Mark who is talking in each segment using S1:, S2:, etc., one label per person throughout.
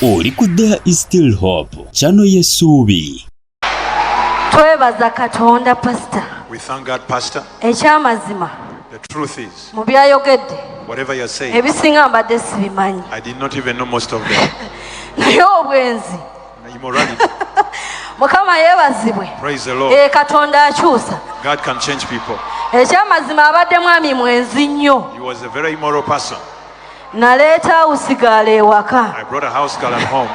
S1: Oli ku There is Still Hope, channel y'essuubi.
S2: Twebaza Katonda Pastor.
S3: We thank God, Pastor.
S2: Ekyamazima.
S3: The truth is,
S2: mu byayogedde
S3: whatever you're saying,
S2: ebisinga mbadde sibimanyi.
S3: I did not even know most of them.
S2: Naye obwenzi.
S3: Immorality.
S2: Mukama yeebazibwe.
S3: Praise the Lord.
S2: Katonda akyusa.
S3: God can change people.
S2: Ekyamazima abadde mwami mwenzi nnyo.
S3: He was a very immoral person.
S2: Naleeta usigala ewaka.
S3: I brought a house girl at home.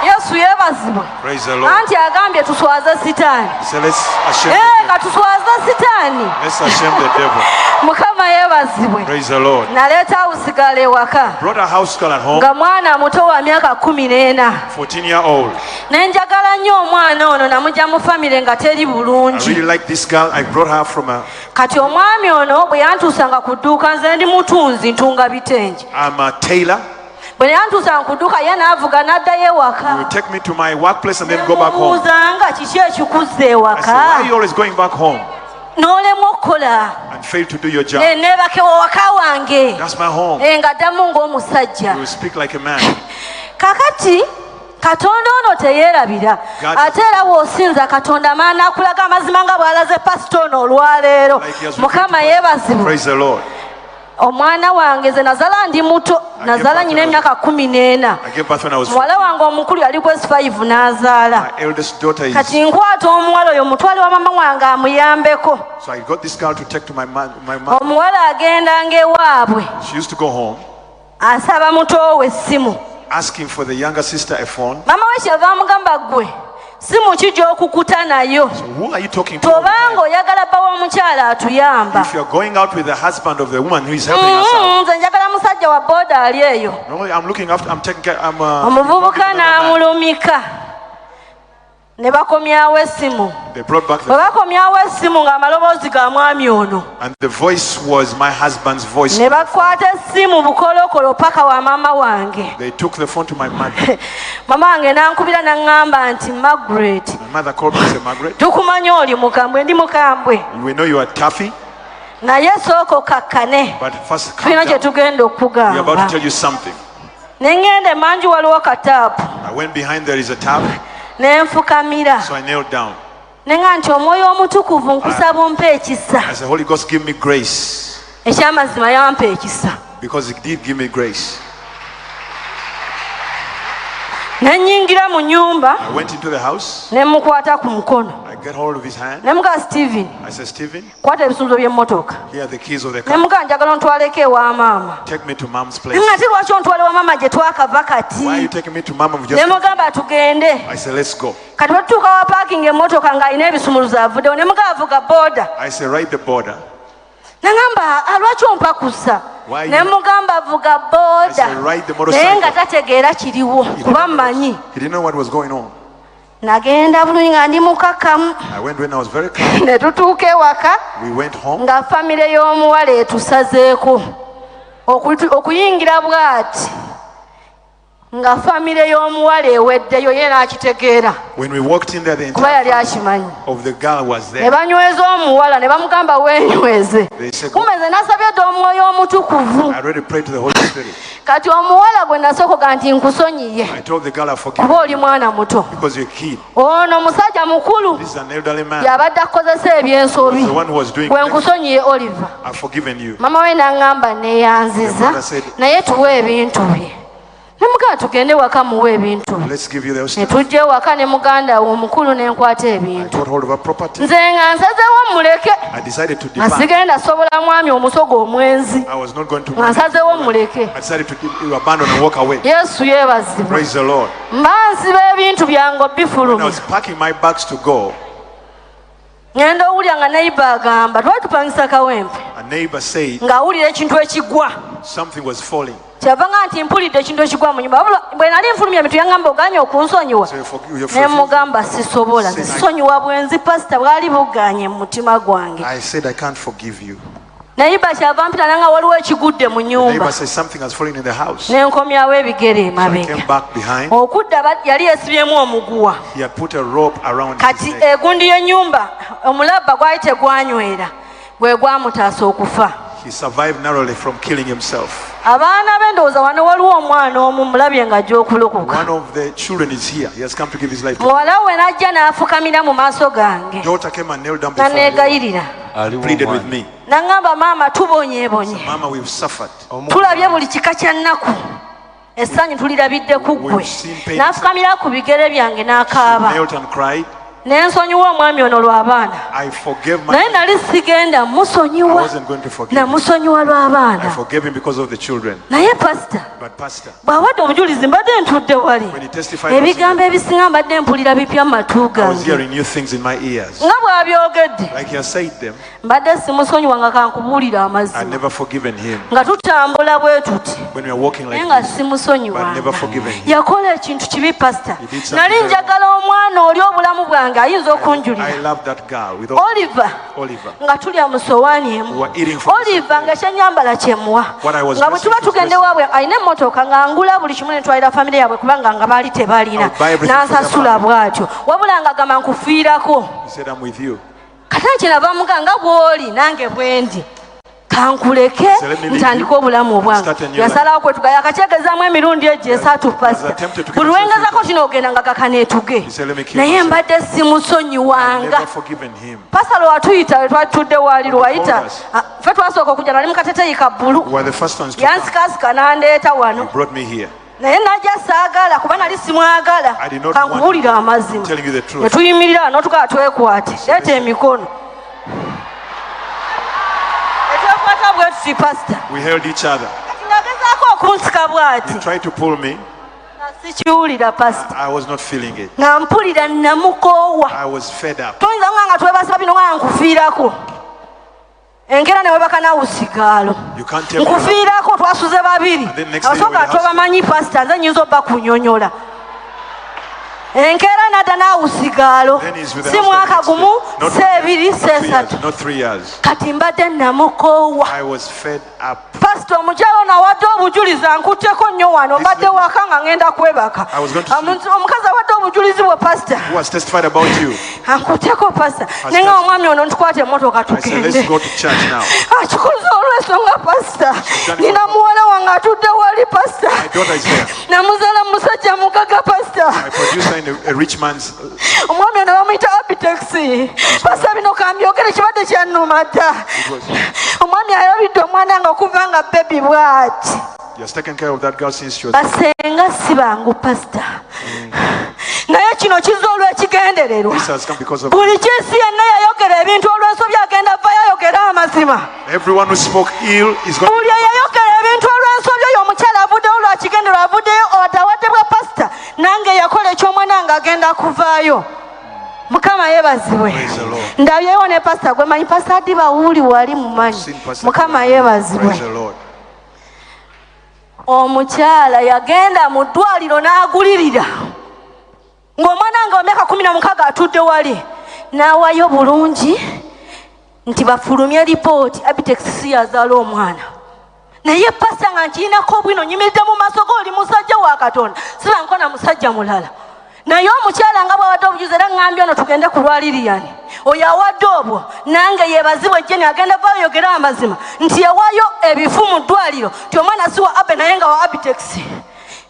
S2: Yesu yeebazibwe.
S3: Praise the Lord.
S2: Anti agambye tuswaze sitaani.
S3: So let's ashame the devil.
S2: Katuswaze sitaani.
S3: Let's ashame the devil.
S2: Mukama yeebazibwe.
S3: Praise the Lord.
S2: Naleeta usigala ewaka.
S3: Brought a house girl at home.
S2: Nga mwana muto wa myaka 14.
S3: 14-year-old.
S2: Nenjagala nnyo omwana ono namujja mu famire nga teri bulungi.
S3: I really like this girl. I brought her from a...
S2: Kati omwami ono bwe yantuusanga ku dduuka nze ndi mutunzi ntunga bitengi.
S3: I'm a tailor.
S2: Bwe yantuusanga ku dduuka ye n'avuga n'addayo ewaka.
S3: You will take me to my workplace and then go back home.
S2: Nemubuuzanga kiki ekikuzza
S3: I
S2: ewaka.
S3: said, why are you always going back home
S2: N'olema okukola.
S3: and fail to do your job?
S2: Neebake waka wange.
S3: That's my home.
S2: Ng'addamu ng'omusajja.
S3: You will speak like a man.
S2: Kakati Katonda ono teyeerabira. Ate era bw'osinza Katonda maana akulaga amazima nga bw'alaze pasito ono olwaleero. Mukama yeebazibwe.
S3: Praise the Lord.
S2: Omwana wange ze nazala ndi muto. Nazala nyina emyaka 14.
S3: I gave birth when I was 14.
S2: Muwala wange omukulu yali kwesi 5 n'azaala.
S3: My eldest daughter is...
S2: Kati nkwata omuwala oyo mutwale wa mama wange amuyambeko.
S3: So I got this girl to take to my mom.
S2: Omuwala agendanga ewaabwe.
S3: She used to go home
S2: Asaba muto we essimu.
S3: asking for the younger sister a phone.
S2: Mama we kyava amugamba ggwe simu ki gy'okukuta nayo.
S3: So who are you talking to? all the time?
S2: Tobanga oyagala bba w'omukyala atuyamba.
S3: If you're going out with the husband of the woman who is helping us out.
S2: Nze njagala musajja wa booda ali eyo.
S3: No, I'm looking after, I'm taking care,
S2: Omuvubuka n'amulumika. Ne bakomyawo essimu.
S3: They brought back
S2: Bwe
S3: the...
S2: bakomyawo essimu ng'amaloboozi ga mwami ono.
S3: And the voice was my husband's voice.
S2: Ne bakwata essimu bukolokolo paka wa mama wange.
S3: They took the phone to my mother.
S2: Mama wange n'ankubira n'aŋŋamba nti Margaret.
S3: My mother called me and said, Margaret,
S2: Tukumanyi oli mukambwe ndi mukambwe.
S3: we know you are toughy,
S2: Naye sooka okakkane.
S3: but first
S2: Tulina
S3: calm
S2: kye
S3: down.
S2: tugenda
S3: We're about to
S2: okugamba.
S3: tell you something.
S2: Ne ngenda emanju waliwo kataapu.
S3: I went behind, there is a tap,
S2: Ne nfukamira.
S3: so I knelt down.
S2: Ne nga nti Omwoyo Omutukuvu nkusaba ompe ekisa.
S3: I said, Holy Ghost, give me grace.
S2: Ekyamazima yampa ekisa.
S3: Because he did give me grace.
S2: Ne nnyingira mu nnyumba.
S3: I went into the house.
S2: Ne mukwata ku mukono.
S3: I get hold of his hand.
S2: Ne mugaa Steven.
S3: I said, Stephen,
S2: Kwata ebisumuluzo by'emmotoka.
S3: here are the keys of the
S2: Ne
S3: car.
S2: mugaa njagala ontwaleko ewa maama.
S3: Take me to mom's place.
S2: Nga ate lwaki ontwala ewa maama gye twakava kati.
S3: Why are you taking me to mom?
S2: Ne mugamba tugende.
S3: I said, let's go.
S2: Kati bwe tutuuka wa paakingi emmotoka ng'alina ebisumuluzo avuddewo. Ne mugaa avuga booda.
S3: I said, right the border.
S2: Nangamba lwaki ompakusa.
S3: Why
S2: Ne
S3: you-
S2: mugamba avuga
S3: I
S2: booda.
S3: said, ride the
S2: Naye nga
S3: motorcycle.
S2: tategeera kiriwo kuba mmanyi.
S3: He didn't know what was going on.
S2: Nagenda bulungi nga ndi mukakamu.
S3: I went when I was very calm.
S2: Ne tutuuka ewaka
S3: We went home.
S2: nga famire y'omuwala etusazeeko okuyingira bw'ati nga famire y'omuwala eweddeyo ye n'akitegeera
S3: When we walked in there, the
S2: kuba yali
S3: entire
S2: akimanyi.
S3: of the girl was
S2: Ne
S3: there.
S2: banyweza omuwala ne bamugamba weenyweze.
S3: They said,
S2: Kumeze nasabye dda Omwoyo Omutukuvu.
S3: I already prayed to the Holy Spirit.
S2: Kati omuwala gwe nasookoga nti nkusonyiye
S3: I told the girl I forgive
S2: kuba oli
S3: you
S2: mwana muto.
S3: because you're a kid.
S2: Ono musajja mukulu
S3: This is an elderly man.
S2: y'abadde akozesa ebyensobi.
S3: The one who was doing
S2: Gwe
S3: things.
S2: nkusonyiye Oliver.
S3: I've forgiven you.
S2: Mama we n'aŋŋamba neeyanziza naye tuwe ebintu bye. Ne mugamba tugende waka muwe ebintu bye.
S3: Let's give you those
S2: Ne
S3: stuff.
S2: tujja ewaka ne muganda wo omukulu ne nkwata
S3: I
S2: ebintu.
S3: got hold of her property.
S2: Nze nga nsazeewo muleke.
S3: I decided to
S2: Nga
S3: depart.
S2: sigenda sobola mwami omusogo omwenzi.
S3: I was not going to.
S2: Nga nsazeewo muleke.
S3: I decided to abandon and walk away.
S2: Yesu yeebazibwe.
S3: Praise the Lord.
S2: Mba nsiba ebintu byange
S3: When I
S2: bifulumya.
S3: was packing my bags to go,
S2: Ngenda owulira nga nayiba agamba twali tupangisa kawempe.
S3: a neighbor said
S2: Ng'awulira ekintu ekigwa.
S3: something was falling.
S2: Kyava nga nti mpulidde ekintu ekigwa mu nyumba. Wabula bwe nali nfulumya ebitu yaŋŋamba oganye okunsonyiwa.
S3: So you
S2: Ne
S3: forgive.
S2: mugamba sisobola. Nsonyiwa bwenzi pasita bwali buganye mu mutima gwange.
S3: I said I can't forgive you.
S2: Nayiba kyava mpita nanga waliwo ekigudde mu
S3: The
S2: nyumba.
S3: neighbor said something has fallen in the house.
S2: Ne nkomyawo ebigere
S3: I came
S2: emabega.
S3: back behind.
S2: Okudda yali yesibyemu omuguwa.
S3: He had put a rope around his
S2: Kati
S3: neck.
S2: egundi y'ennyumba omulabba gwali tegwanywera gwe gwamutaasa okufa.
S3: He survived narrowly from killing himself.
S2: Abaana b'endowooza wano waliwo omwana omu mulabye ng'ajja okulokoka.
S3: One of the children is here. He has come to give his life to
S2: muwala we n'ajja n'afukamira mu maaso gange.
S3: Daughter came and knelt down before me.
S2: N'aneegayirira.
S3: Pleaded with me.
S2: N'aŋŋamba maama tubonyeebonye.
S3: Mama, we've suffered.
S2: Tulabye buli kika kya nnaku. Essanyu tulirabidde ku ggwe. N'afukamira ku bigere byange n'akaaba.
S3: Knelt and cried.
S2: N'ensonyiwa omwami ono lw'abaana.
S3: I forgave my
S2: naye nali sigenda musonyiwa.
S3: I wasn't going to forgive him.
S2: Namusonyiwa lw'abaana.
S3: I forgave him because of the children.
S2: Naye pastor.
S3: But pastor,
S2: bw'awadde obujulizi mbadde ntudde wali.
S3: when he testified,
S2: ebigambo ebisinga mbadde mpulira bipya mu matu
S3: I was
S2: gange.
S3: hearing new things in my ears.
S2: Nga bw'abyogedde.
S3: Like he has said them,
S2: mbadde simusonyiwa nga kankubuulira
S3: I'd
S2: amazima.
S3: never forgiven him.
S2: nga tutambula bwe tuti.
S3: When we are walking like
S2: naye nga
S3: this,
S2: simusonyiwa.
S3: but never forgiven him.
S2: yakola ekintu kibi pastor.
S3: He did something
S2: nali
S3: very
S2: njagala omwana oli obulamu bwange ayinza okunjulira.
S3: I love that girl with all
S2: Oliver nga tulya mu sowaani emu.
S3: We were eating from the same
S2: Oliver nga kyenyambala kyemuwa.
S3: What I was
S2: nga bwe tuba
S3: dressing,
S2: tugende waabwe alina emmotoka nga ngula buli kimu ne ntwalira famire yaabwe kubanga nga baali tebalina.
S3: I would buy everything for their
S2: n'ansasula bw'atyo. wabula nga gamba nkufiirako.
S3: He said, I'm with you.
S2: kata kyerava muganga bw'oli nange bwendi. kankuleke
S3: So let me leave
S2: ntandike
S3: you.
S2: obulamu obwange.
S3: Start a new
S2: yasalawo kwetugaya akakyegezaamu emirundi egyo esatu pasita.
S3: attempted to
S2: buli
S3: kill himself.
S2: lwengezako kino ogenda nga gakaneetuge.
S3: He said, let me kill
S2: naye
S3: myself.
S2: mbadde
S3: I've
S2: simusonyiwanga.
S3: never forgiven him.
S2: pasa lwatuyita lwe twatudde waali lwayita
S3: us.
S2: ffe twasooka okujja nali mukateteyi ka bbulu.
S3: We were the first ones to come.
S2: yansikasika n'andeeta wano.
S3: He brought me here.
S2: naye najja saagala kuba nali simwagala.
S3: I did not
S2: kankubuulira amazima.
S3: telling you the truth.
S2: ne tuyimirira wano tukala twekwate. leeta emikono. etwekwata bwe tuti pasita.
S3: We held each other.
S2: nagezaako okunsika bw'ati.
S3: He tried to pull me.
S2: sikiwulira pasita.
S3: I was not feeling it.
S2: nga mpulira namukoowa.
S3: I was fed up.
S2: toyinza nga twebasiba bino nga nkufiirako. enkera ne webaka nawusigaalo.
S3: You can't tell me.
S2: nkufiirako twasuze babiri.
S3: And then next day
S2: abasooka
S3: when I
S2: tobamanyi pasita nze nyinza obba kunyonyola. enkeera nadda nawusigaalo.
S3: Then he's with the
S2: si
S3: husband
S2: mwaka
S3: next day.
S2: gumu
S3: Not
S2: si ebiri si
S3: 3 years,
S2: esatu.
S3: not 3 years.
S2: kati mbadde namukoowa.
S3: I was fed up.
S2: pasita omukyala ono awadde obujulizi ankutteko nnyo wano mbadde waka nga ngenda kwebaka.
S3: I was going to sleep.
S2: omukazi awadde obujulizi bwe pasita.
S3: Who has testified about you?
S2: ankutteko pasita. naye nga omwami ono ntukwate emmotoka
S3: I said,
S2: tugende.
S3: let's go to church now.
S2: akikoze olw'ensonga pasita.
S3: done it
S2: nina
S3: for-
S2: muwala wange atudde wali pasita.
S3: My daughter is here.
S2: namuzaala musajja mugaga pasita.
S3: My producer in a rich man's.
S2: omwami ono bamuyita abitexi. pasita bino kambyogere kibadde kyannuma dda. omwami alabidde omwana nga okuva nga bebi bw'ati.
S3: He has taken care of that girl since she was.
S2: basenga si bangu pasita. naye kino kiza olw'ekigendererwa.
S3: This has come because of
S2: buli kinsi yenna yayogera ebintu olw'ensobi agenda va yayogera amazima.
S3: everyone who spoke ill is going.
S2: buli eyayogera ebintu olw'ensobi oyo omukyala avuddeyo lwakigendero avuddeyo odawadde bwa pasita nange yakola ekyomwana nga agenda kuvaayo. mukama yeebazibwe.
S3: Praise the Lord.
S2: ndabyewo ne pasita gwe manyi pasita adiba wuuli wali mumanyi.
S3: Seen Pastor.
S2: mukama
S3: Praise
S2: yeebazibwe.
S3: the Lord.
S2: omukyala yagenda mu ddwaliro n'agulirira ng'omwana nga wa myaka 16 atudde wali n'awayo bulungi nti bafulumye lipooti abitexisi yazaala omwana. naye pasita nga nkirinako obwino nyimiridde mu maaso g'oli musajja wa katonda siba nkona musajja mulala. naye omukyala nga bw'awadde obujuzi era ŋŋambye ono tugende ku lwaliriyani oyo awadde obwo nange yeebazibwe jjeni agenda vaayo yogera amazima nti yawaayo ebifu mu ddwaliro ti omwana si wa abe naye nga wa abitexi.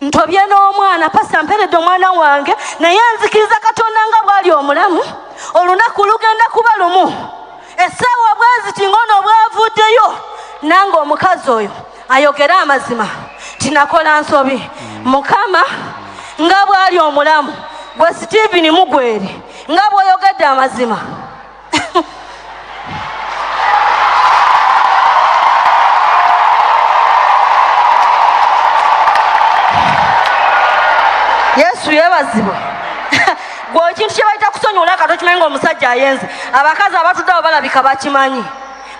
S2: ntobye n'omwana pasita mperedde omwana wange naye nzikiriza katonda nga bw'ali omulamu olunaku lugenda kuba lumu. essaawa bweziti ng'ono bwavuddeyo nange omukazi oyo ayogere amazima tinakola nsobi. mukama nga bw'ali omulamu gwe Stephen Mugweri nga bw'oyogedde amazima. yesu yeebazibwe. gwe ekintu kye bayita kusonyiwula kato kimanyi ng'omusajja ayenze. abakazi abatudde abo balabika bakimanyi.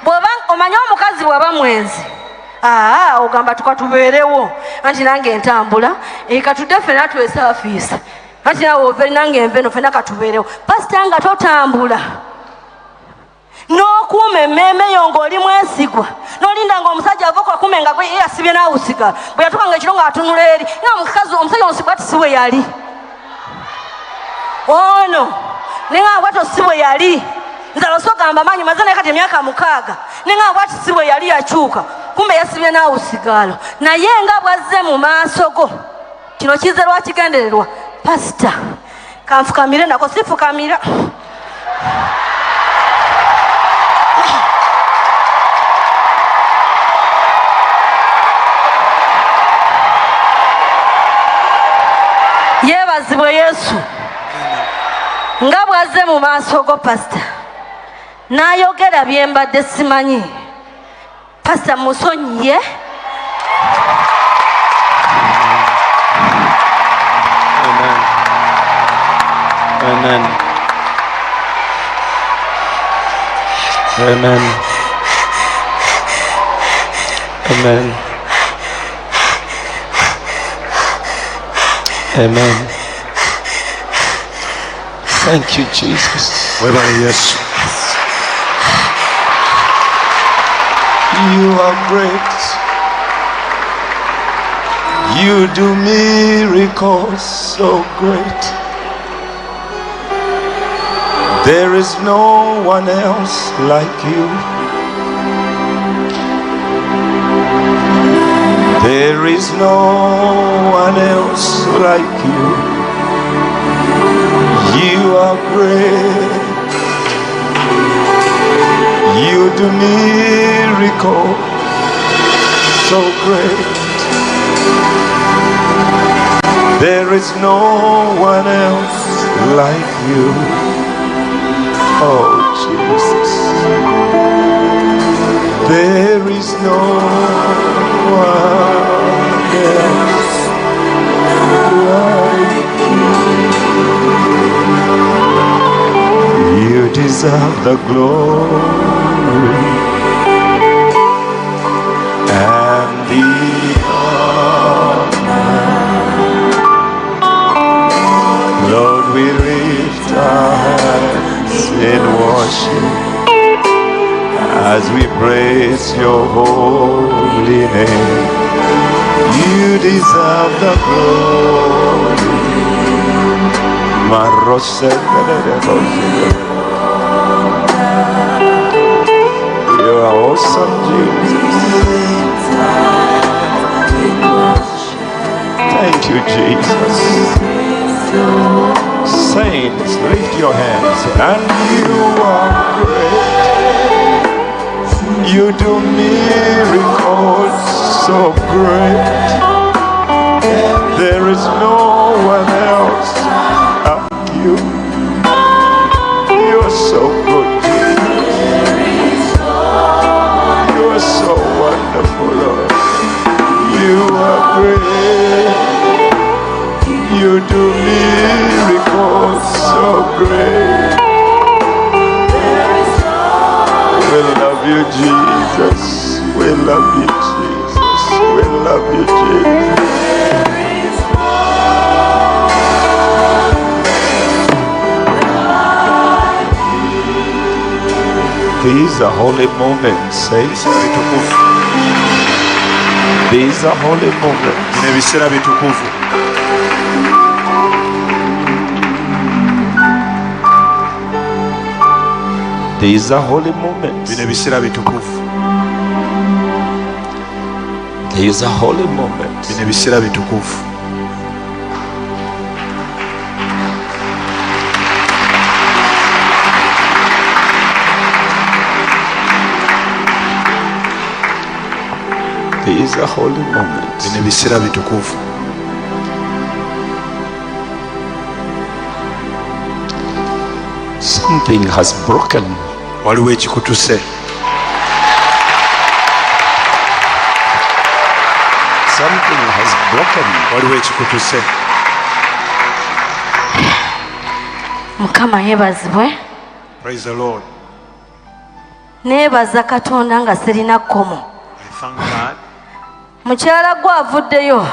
S2: bw'oba omanyi omukazi bw'aba mwenzi ogamba tukatubeerewo anti nange entambula katudde ffena twesaafiisa anti nawe overi nange enveno ffena katubeerewo. pasita nga totambula n'okuuma emmeeme yo ng'oli mwesigwa n'olinda ng'omusajja ava kwakume nga gwe yasibye n'awusiga bwe yatuuka nga ekiro ng'atunula eri nga omusajja omusigwa ti si bwe yali ono naye nga bwato si bwe yali nzalo sogamba manyi mazana kati emyaka 6 nenga bwati sibwe yali yakyuka kumbe yasibye naawe usigalo naye nga bwazze mu maaso go kino kize lwakigendererwa pasita kanfukamire nako sifukamira yebazibwe Yesu nga bwazze mu maaso go pasita n'ayogera bye mbadde simanyi pasita musonyiye
S4: Amen. Amen. Amen. Amen. Thank you, Jesus.
S3: Yes.
S4: You are great. You do miracles so great. There is no one else like you. There is no one else like you. You are great. You do miracles so great. There is no one else like you. Oh Jesus, there is no one else like you. You deserve the glory and the honor. Lord, we lift our hands in worship as we praise your holy name. You deserve the glory. You are awesome, Jesus. Thank you, Jesus. Saints, lift your hands. And you are great. You do miracles so great. There is no one else like you. You are so good, Jesus. You are so wonderful, Lord. You are great. You do miracles so great. We love you, Jesus. We love you, Jesus. We love you, Jesus. These are holy moments, saints. These are holy moments. These are holy moments. These are holy moments. These are holy moments. Something has broken. Something has broken.
S2: Mukama yebazibwe.
S3: Praise the Lord.
S2: Nebaza Katonda nga sirina kkomo.
S3: I thank God.
S2: Mukyala gwe avuddeyo.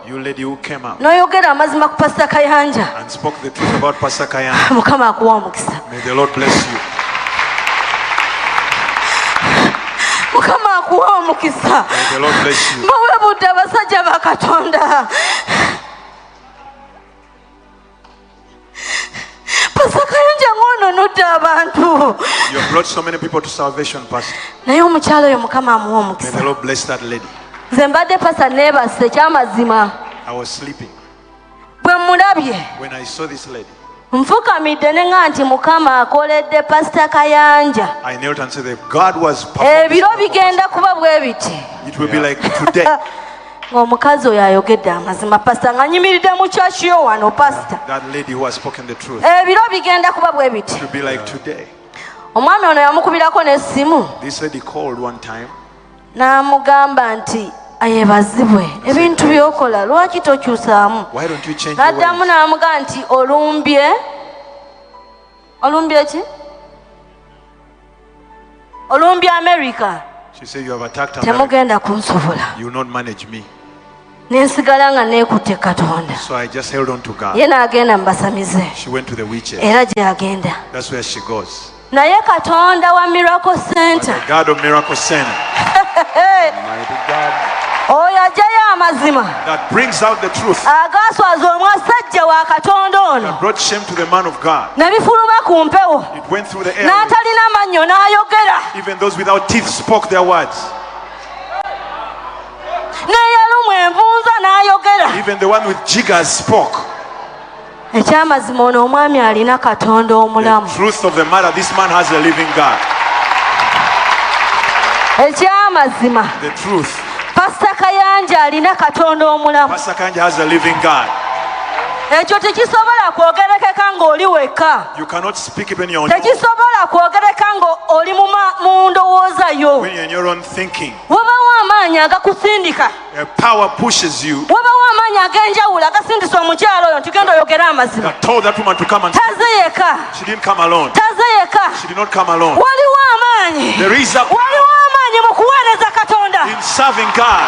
S3: You lady who came out
S2: n'oyogera amazima ku Pastor Kayanja.
S3: and spoke the truth about Pastor Ky'Enva.
S2: Mukama akuwa omukisa.
S3: May the Lord bless you.
S2: Mukama akuwa omukisa.
S3: May the Lord bless you.
S2: Bawebudde abasajja ba Katonda. Pastor Kayanja ng'ono nudda. abantu.
S3: You have brought so many people to salvation, Pastor.
S2: Naye omukyalo oyo Mukama amuwa
S3: May
S2: omukisa.
S3: the Lord bless that lady.
S2: Nze mbadde pasa neebase ekyamazima.
S3: I was sleeping
S2: Bwe mulabye
S3: when I saw this lady.
S2: nfukamidde ne nga nti Mukama akoledde Pastor Kayanja.
S3: I knelt and said that God was performing.
S2: Ebiro bigenda kuba bwe biti.
S3: It will be like today.
S2: Ng'omukazi oyo ayogedde amazima pasita nga nyimiridde mu kyaki yo wano pasita.
S3: That lady who has spoken the truth.
S2: Ebiro bigenda kuba bwe biti.
S3: It will be like today.
S2: Omwami ono yamukubirako n'essimu
S3: This lady called one time.
S2: n'amugamba nti ayebazibwe ebintu by'okola lwaki tokyusaamu.
S3: Why don't you change your
S2: N'addamu
S3: ways?
S2: n'amugamba nti olumbye ki? Olumbye America.
S3: She said, you have attacked America.
S2: Temugenda kunsobola.
S3: You will not manage me.
S2: Nensigala nga neekutte Katonda.
S3: So I just held on to God.
S2: Ye n'agenda mbasamize.
S3: She went to the wheelchair.
S2: Era gy'agenda.
S3: That's where she goes.
S2: Naye Katonda wa Miracle
S3: But
S2: Center
S3: the God of Miracle Center, mighty God,
S2: oyo ajjayo amazima
S3: that brings out the truth,
S2: agaaswaza omwasajja wa Katonda ono
S3: that brought shame to the man of God.
S2: ne bifuluma ku mpewo
S3: It went through the air.
S2: n'atalina mannyo n'ayogera
S3: Even those without teeth spoke their words.
S2: n'eyalumwa envunza n'ayogera.
S3: Even the one with jiggers spoke.
S2: Ekyamazima ono omwami alina Katonda
S3: The
S2: omulamu.
S3: truth of the matter, this man has a living God.
S2: Ekyamazima
S3: The truth,
S2: Pastor Kayanja alina Katonda omulamu.
S3: Pastor Kanja has a living God.
S2: Ekyo tekisobola kwogerekeka ng'oli wekka.
S3: You cannot speak even your own.
S2: Tekisobola kwogereka ng'oli mu ndowooza yo.
S3: When you're in your own thinking,
S2: Wabawo amaanyi agakusindika.
S3: a power pushes you.
S2: Wabawo amaanyi ag'enjawulo agasindisa omukyalo oyo nti genda oyogere amazima.
S3: That told that woman to come and
S2: Taze yeka.
S3: she didn't come alone.
S2: Taze yeka.
S3: She did not come alone.
S2: Waliwo amaanyi.
S3: There is a
S2: Waliwo amaanyi mu kuweereza Katonda.
S3: in serving God.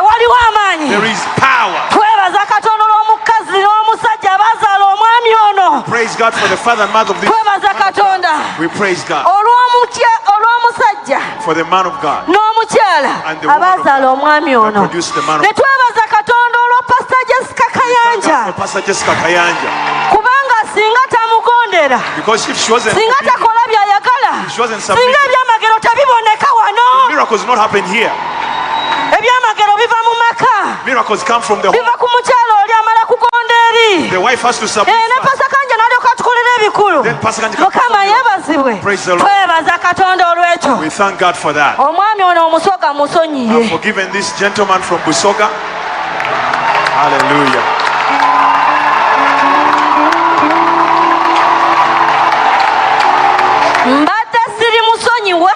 S2: Waliwo amaanyi.
S3: There is power.
S2: Twebaza Katonda olw'omukazi n'omusajja abazaala omwami ono.
S3: Praise God for the father and mother of this.
S2: Twebaza Katonda
S3: We praise God
S2: olw'omusajja
S3: for the man of God.
S2: n'omukyala
S3: And the woman of
S2: abazaala omwami
S3: that
S2: ono.
S3: produced the man of
S2: Ne
S3: God.
S2: twebaza Katonda olwa Pastor Jessica
S3: Thank God
S2: Kayanja
S3: for Pastor Jessica Kayanja.
S2: kubanga singa tamugondera,
S3: Because if she wasn't,
S2: singa takola by'ayagala,
S3: she wasn't submitting,
S2: singa ebyamagero tebiboneka wano.
S3: miracles not happen here.
S2: Ebyamagero biva mu maka,
S3: Miracles come from the home.
S2: biva ku mukyala oli amala kugonda eri.
S3: The wife has to submit
S2: Ne
S3: first.
S2: Pastor Kanja n'alyoka atukolera ebikulu.
S3: Then Pastor Kanja
S2: Mukama yeebazibwe.
S3: Praise the Lord.
S2: Twebaza Katonda olw'ekyo.
S3: We thank God for that.
S2: Omwami ono omusoga musonyiye.
S3: I've forgiven this gentleman from Busoga. Hallelujah.
S2: Mbadde siri musonyiwa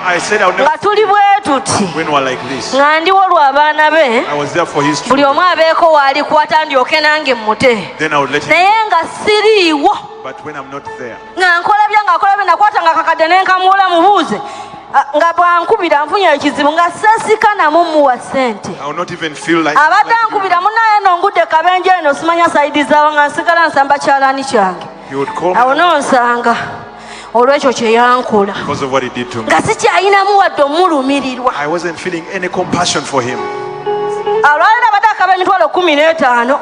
S3: I said I would never
S2: nga tuli bwe tuti
S3: when we were like this.
S2: nga ndiwo lw'abaana be
S3: I was there for his
S2: buli
S3: children.
S2: omu abeeko waalikwata ndyoke nange mmute,
S3: Then I would let him
S2: naye nga siriiwo
S3: But when I'm not there,
S2: nga nkola bya nga akola bye nakwata nga kakadde ne nkamuwola mubuuze nga bwankubira nfunye ekizibu nga sesika namumuwa ssente.
S3: I will not even feel like
S2: Abadde ankubira munnaye nongudde kabenje eno simanya saidi zaawa nga nsigala nsamba kyalaani kyange.
S3: he would call
S2: Awo
S3: me
S2: noonsanga olw'ekyo kye yankola
S3: because of what he did to me.
S2: nga sikyayinamu wadde omulumirirwa.
S3: I wasn't feeling any compassion for him.
S2: Alwalira abadde akaba emitwalo 15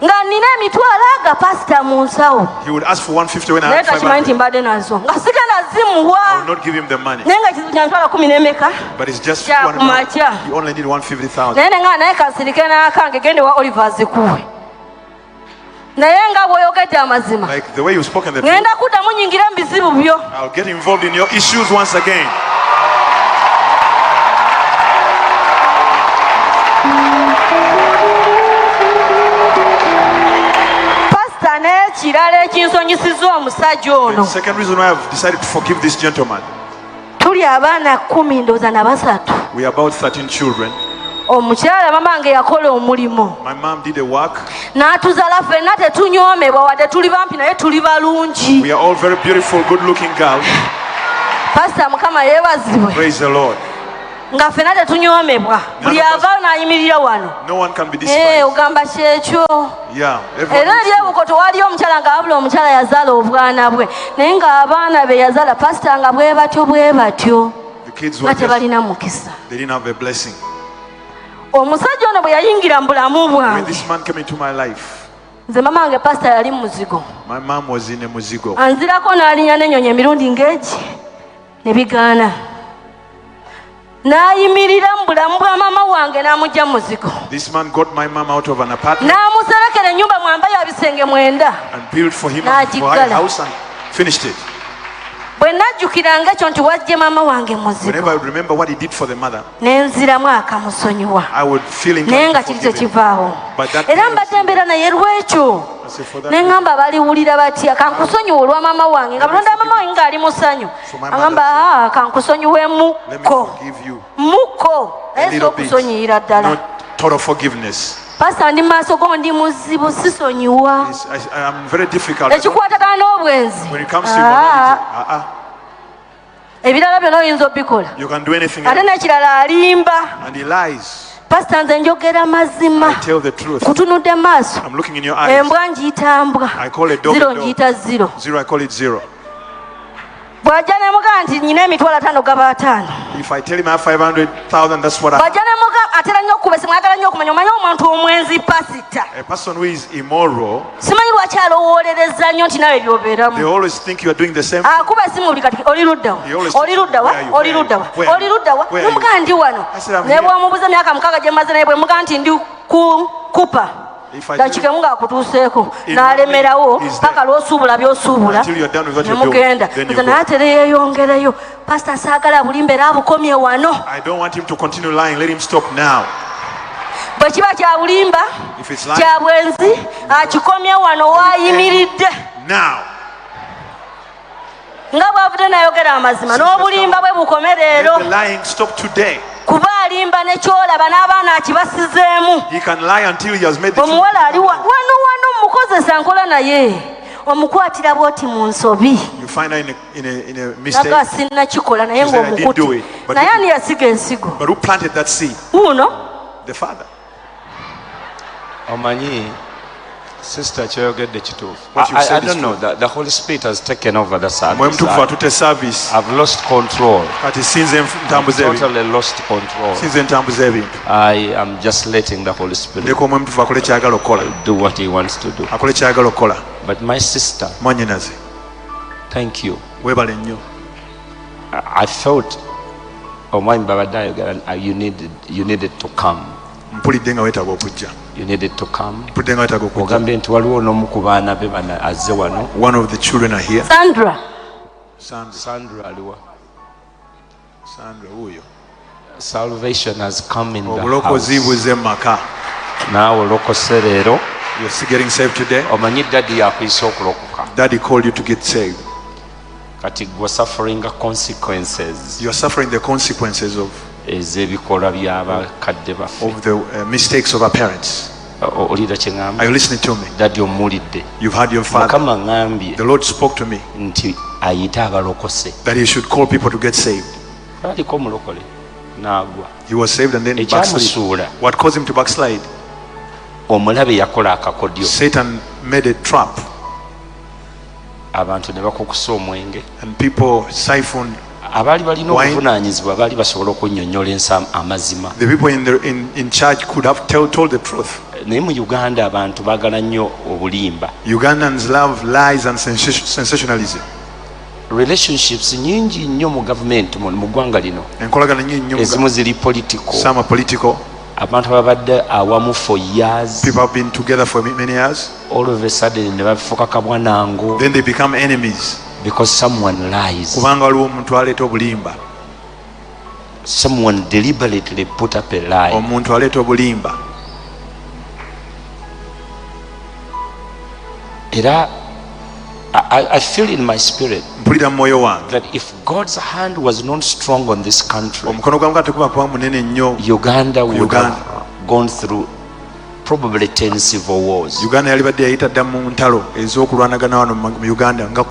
S2: nga nina emitwalo aga pasita mu nsawo,
S3: He would ask for 150 when I
S2: naye
S3: had
S2: takimanyi nti
S3: 500.
S2: mbadde nazo nga sigenda
S3: I
S2: zimuwa,
S3: would not give him the money.
S2: naye nga ekizibu kya mitwalo 10 n'emeka
S3: But it's just
S2: kya
S3: one
S2: kumakya.
S3: He only need 150,000.
S2: naye nenga naye kasirike n'akange gende wa Oliver zikuwe. Naye nga bw'oyogedde amazima
S3: Like the way you spoke in the truth,
S2: ngenda kuddamu nyingira mu bizibu byo.
S3: I'll get involved in your issues once again.
S2: Pasita n'ekirala ekinsonyisizza omusajja
S3: The
S2: ono,
S3: second reason why I've decided to forgive this gentleman,
S2: tuli abaana 10 ndowooza na basatu.
S3: we are about 13 children.
S2: Omukyala mamange yakola omulimu
S3: My mom did a work.
S2: n'atuzaala ffenna tetunyoomebwa wadde tuli bampi naye tuli balungi.
S3: We are all very beautiful, good-looking girls.
S2: Pasita Mukama yeebazibwe
S3: Praise the Lord.
S2: nga ffenna tetunyoomebwa, buli
S3: None of us-
S2: avaayo n'ayimirira wano.
S3: No one can be despised.
S2: Ogamba kyekyo.
S3: Yeah, everyone
S2: Era
S3: needs to-
S2: ebyebukoto waliyo omukyala nga wabula omukyala yazaala obwana bwe naye ng'abaana be yazaala pasita nga bwe batyo bwe batyo
S3: the kids
S2: nga
S3: were just,
S2: tebalina mukisa.
S3: they didn't have a blessing.
S2: Omusajja ono bwe yayingira mu bulamu
S3: When
S2: bwange
S3: this man came into my life,
S2: nze mama wange pastor yali muzigo.
S3: My mom was in a muzigo.
S2: Anzirako n'alinya n'ennyonyi emirundi ng'egi ne bigaana. N'ayimirira mu bulamu bwa mama wange n'amugya muzigo.
S3: This man got my mom out of an apartment.
S2: N'amuserekera ennyumba mwamba ya bisenge 9.
S3: And built for him a house and finished it.
S2: Bwe najjukiranga ekyo nti wajje mama wange muzigo.
S3: Whenever I remember what he did for the mother,
S2: nenziramu akamusonyiwa.
S3: I would feel
S2: naye nga kiri tekivaawo. Era mbadde mbeera naye lwekyo ne ŋŋamba baliwulira batya kankusonyiwa olwa mama wange nga bulonda mama wange ng'ali musanyu aŋŋamba kankusonyiwe mukko naye si okusonyiyira ddala.
S3: Total forgiveness.
S2: Pastor ndi maaso go ndi muzibu sisonyiwa.
S3: I'm very difficult.
S2: Ekikwatagana n'obwenzi.
S3: When it comes to morality,
S2: ebirala byonna oyinza obikola.
S3: You can do anything
S2: ate n'ekirala alimba.
S3: And he lies.
S2: Pastor nze njogera mazima.
S3: I tell the truth.
S2: Kutunudde maaso.
S3: I'm looking in your eyes.
S2: Embwa njiyita mbwa.
S3: I call it dog.
S2: Zero njiyita zero.
S3: Zero, I call it zero.
S2: Bw'ajja ne muga nti nnyina emitwalo 5 gaba 5.
S3: If I tell him I have 500,000, that's what I have.
S2: Bw'ajja ne muga atera nnyo okuba simwagala nnyo okumanya omanyi omuntu omwenzi pasita.
S3: A person who is immoral,
S2: simanyi lwaki alowoolereza nnyo nti nawe by'obeeramu.
S3: they always think you are doing the same thing.
S2: Akuba esimu buli kati oli ludda wa oli ludda wa oli ludda wa oli ludda wa nomuga ndi wano ne bw'omubuuza emyaka 6 gye maze naye bwe muga nti ndi kupa dakika emu ng'akutuuseeko n'alemerawo paka lw'osuubula by'osuubula ne mugenda nze naye atere yeeyongereyo. Pastor saagala bulimba era abukomye wano.
S3: I don't want him to continue lying. Let him stop now.
S2: Bwe kiba kya bulimba kya bwenzi akikomye wano waayimiridde nga bw'avudde n'ayogera amazima n'obulimba bwe bukome leero. Kuba alimba ne kyolaba n'abaana akibasizeemu. Omuwala ali wano mukozesa nkola naye omukwatira bw'oti mu nsobi. Naga sinnakikola naye ng'omukuti naye ani yasiga ensigo? Uno.
S5: Omanyi sister kyogedde kituufu. I don't know, the Holy Spirit has taken over the service. I've lost control. Totally lost control. I am just letting the Holy Spirit do what he wants to do. But my sister, thank you. I felt Omwami Babadda, you needed to come. You needed to come. Ogambye nti waliwo n'omu ku baana be bana azze wano.
S3: One of the children are here.
S2: Sandra
S5: aliwa.
S3: Sandra huyo.
S5: Salvation has come in the house.
S3: Now
S5: olokose leero.
S3: You're getting saved today.
S5: Omanyi daddy yakuyisa okulokoka.
S3: Daddy called you to get saved.
S5: Kati gwe suffering consequences.
S3: You are suffering the consequences of
S5: ezebikolwa by'abakadde baffe.
S3: Of the mistakes of our parents.
S5: Olira kye ŋŋamba.
S3: Are you listening to me?
S5: Daddy omulidde.
S3: You've heard your father.
S5: Mukama ŋŋambye.
S3: The Lord spoke to me.
S5: Nti ayite abalokose.
S3: That he should call people to get saved.
S5: Aliko omulokole n'agwa.
S3: He was saved and then backslid. What caused him to backslide?
S5: Omulabe yakola akakodyo.
S3: Satan made a trap.
S5: Abantu ne bakukusa omwenge.
S3: And people siphoned.
S5: Abaali balina obuvunaanyizibwa baali basobola okunnyonnyola amazima.
S3: The people in charge could have told the truth.
S5: Naye mu Uganda abantu baagala nnyo obulimba.
S3: Ugandans love lies and sensationalism.
S5: Relationships nyingi nnyo mu government mu ggwanga lino.
S3: Enkolagana nyingi nnyo.
S5: Ezimu ziri political.
S3: Some are political.
S5: Abantu babadde awamu for years.
S3: People have been together for many years.
S5: All of a sudden ne bafuuka kabwanango.
S3: Then they become enemies.
S5: Because someone lies.
S3: Kubanga waliwo omuntu aleeta obulimba.
S5: Someone deliberately put up a lie.
S3: Omuntu aleeta obulimba.
S5: Era I feel in my spirit
S3: mpulira mu mwoyo wange
S5: that if God's hand was not strong on this country,
S3: omukono gwa Mukama tekuba kuba munene nnyo,
S5: Uganda would have gone through probably 10 civil wars.
S3: Uganda yalibadde yayita dda mu ntalo ez'okulwanagana wano mu Uganda nga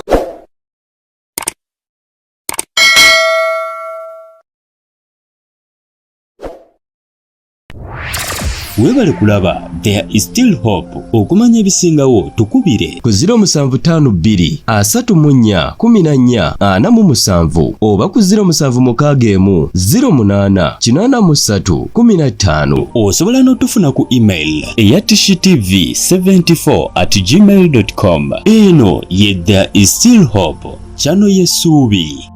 S1: Weebale kulaba There is Still Hope. Okumanya ebisingawo tukubire
S6: ku 0752 34 14 47 oba ku 0761 08 83 15.
S1: Osobola n'otufuna ku email eya tshitv74@gmail.com. Eno ye There is Still Hope, channel y'essuubi.